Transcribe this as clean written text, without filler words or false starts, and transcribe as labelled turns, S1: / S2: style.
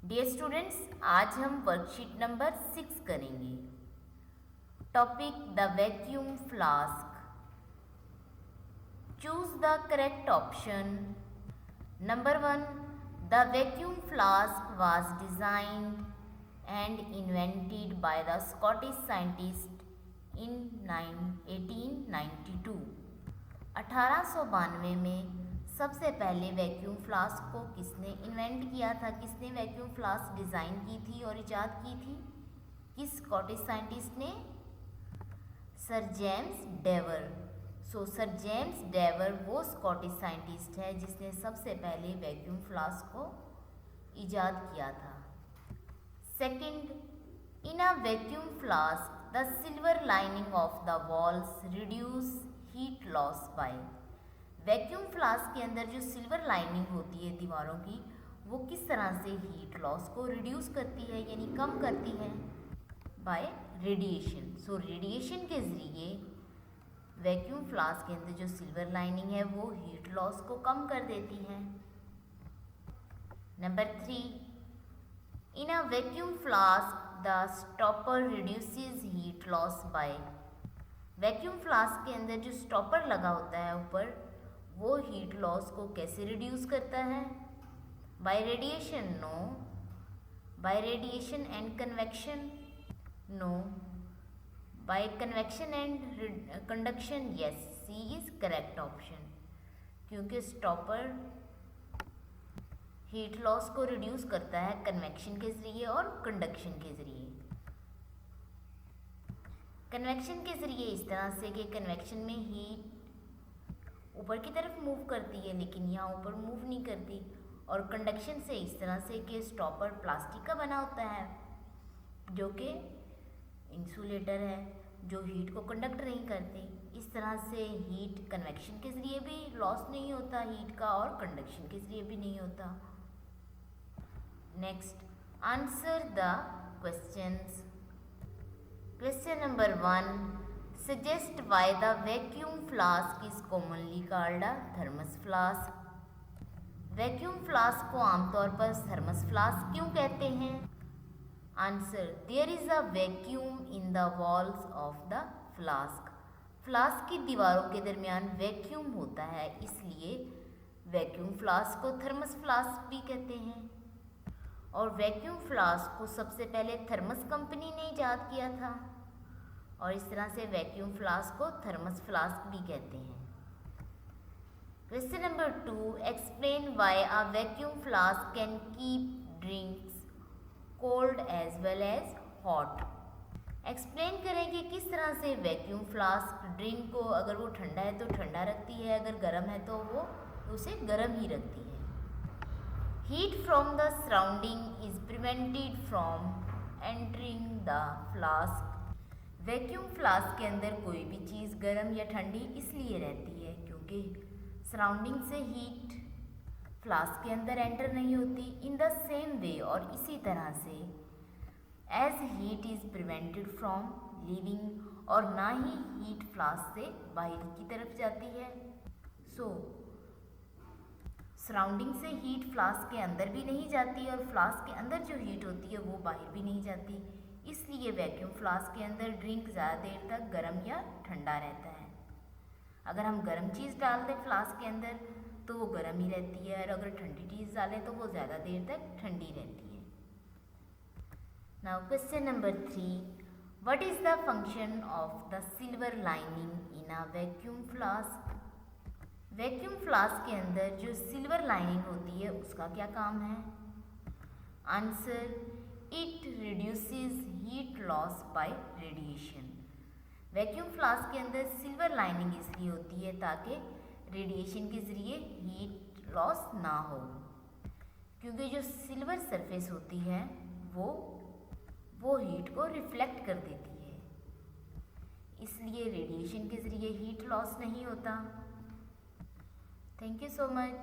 S1: Dear students, आज हम worksheet number 6 करेंगे। Topic the vacuum flask. Choose the correct option. Number 1, the vacuum flask was designed and invented by the Scottish scientist in 1892। 1892 में सबसे पहले vacuum flask को किसने invent किया था, किसने वैक्यूम फ्लास्क डिज़ाइन की थी और इजाद की थी? किस स्कॉटिश साइंटिस्ट ने? Sir James Dewar. Sir James Dewar वो स्कॉटिश साइंटिस्ट है जिसने सबसे पहले वैक्यूम फ्लास्क को इजाद किया था। Second, in a vacuum flask the silver lining of the walls reduce heat loss by. Vacuum flask के अंदर जो सिल्वर लाइनिंग होती है दीवारों की, वो किस तरह से हीट लॉस को रिड्यूस करती है, यानी कम करती है? By radiation. सो रेडिएशन के ज़रिए वैक्यूम फ्लास्क के अंदर जो सिल्वर लाइनिंग है वो हीट लॉस को कम कर देती है। Number 3, in a vacuum flask the stopper reduces heat loss by. Vacuum flask के अंदर जो स्टॉपर लगा होता है ऊपर, वो हीट लॉस को कैसे रिड्यूस करता है? By radiation? No. By radiation and convection? No. By convection and conduction? Yes, C is correct option, क्योंकि स्टॉपर हीट लॉस को रिड्यूस करता है कन्वेक्शन के ज़रिए और कंडक्शन के ज़रिए। कन्वेक्शन के ज़रिए इस तरह से कि कन्वेक्शन में हीट ऊपर की तरफ मूव करती है लेकिन यहाँ ऊपर मूव नहीं करती, और कंडक्शन से इस तरह से कि स्टॉपर प्लास्टिक का बना होता है जो कि इंसुलेटर है, जो हीट को कंडक्ट नहीं करती। इस तरह से हीट कन्वेक्शन के ज़रिए भी लॉस नहीं होता हीट का, और कंडक्शन के ज़रिए भी नहीं होता। Next, answer the questions. Question number 1, suggest why the vacuum flask is commonly called a thermos flask। Vacuum flask को आमतौर पर थर्मस फ्लास्क क्यों कहते हैं? Answer, there is a vacuum in the walls of the flask. Flask की दीवारों के दरमियान वैक्यूम होता है, इसलिए वैक्यूम फ्लास्क को थर्मस फ्लास्क भी कहते हैं। और वैक्यूम फ्लास्क को सबसे पहले थर्मस कंपनी ने इजाद किया था, और इस तरह से वैक्यूम फ्लास्क को थर्मस फ्लास्क भी कहते हैं। Question number 2, explain why a vacuum flask can keep drinks cold as well as hot. Explain करें कि किस तरह से वैक्यूम फ्लास्क ड्रिंक को अगर वो ठंडा है तो ठंडा रखती है, अगर गर्म है तो वो उसे गर्म ही रखती है। Heat from the surrounding is prevented from entering the flask. Vacuum flask के अंदर कोई भी चीज़ गर्म या ठंडी इसलिए रहती है क्योंकि सराउंडिंग से हीट फ्लास्क के अंदर एंटर नहीं होती। इन द सेम वे, और इसी तरह से, as heat is prevented from leaving, और ना ही हीट फ्लास्क से बाहर की तरफ जाती है। सो सराउंडिंग से हीट फ्लास्क के अंदर भी नहीं जाती, और फ्लास्क के अंदर जो हीट होती है वो बाहर भी नहीं जाती। इसलिए वैक्यूम फ्लास्क के अंदर ड्रिंक ज़्यादा देर तक गर्म या ठंडा रहता है। अगर हम गर्म चीज़ डाल दें फ्लास्क के अंदर तो वो गर्म ही रहती है, और अगर ठंडी चीज़ डालें तो वो ज़्यादा देर तक ठंडी रहती है। Now question number 3, what is the function of the silver lining in a vacuum flask. Vacuum flask के अंदर जो सिल्वर लाइनिंग होती है उसका क्या काम है? Answer, it reduces heat loss by radiation. Vacuum flask के अंदर सिल्वर लाइनिंग इसलिए होती है ताकि रेडिएशन के ज़रिए हीट लॉस ना हो, क्योंकि जो सिल्वर सरफेस होती है वो हीट को रिफ्लेक्ट कर देती है, इसलिए रेडिएशन के ज़रिए हीट लॉस नहीं होता। Thank you so much.